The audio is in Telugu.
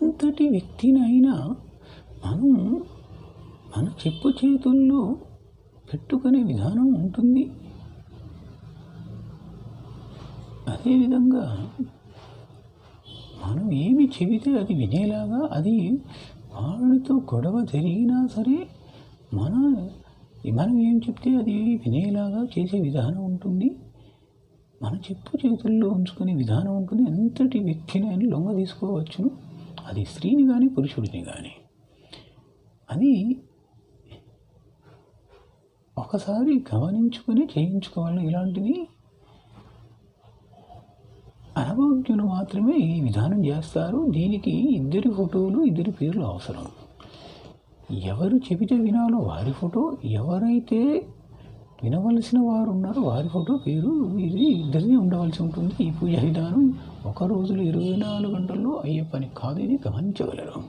ఎంతటి వ్యక్తినైనా మనం మన చెప్పు చేతుల్లో పెట్టుకునే విధానం ఉంటుంది. అదేవిధంగా మనం ఏమి చెబితే అది వినేలాగా, అది వాడితో గొడవ జరిగినా సరే మనం ఏం చెప్తే అది వినేలాగా చేసే విధానం ఉంటుంది. మన చెప్పు చేతుల్లో ఉంచుకునే విధానం ఉంటుంది. ఎంతటి వ్యక్తినైనా లొంగ తీసుకోవచ్చును, అది స్త్రీని కానీ పురుషుడిని కానీ. అది ఒకసారి గమనించుకొని చేయించుకోవాలి. ఇలాంటిది అనుభవజ్ఞులు మాత్రమే ఈ విధానం చేస్తారు. దీనికి ఇద్దరి ఫోటోలు, ఇద్దరి పేర్లు అవసరం. ఎవరు చెబితే వినాలో వారి ఫోటో, ఎవరైతే వినవలసిన వారు ఉన్నారో వారి ఫోటో, పేరు, ఇది ఇద్దరిది ఉండవలసి ఉంటుంది. ఈ పూజ విధానం ఒక రోజులో 24 గంటల్లో అయ్యే పని కాదు. ఇది గమనించగలరు.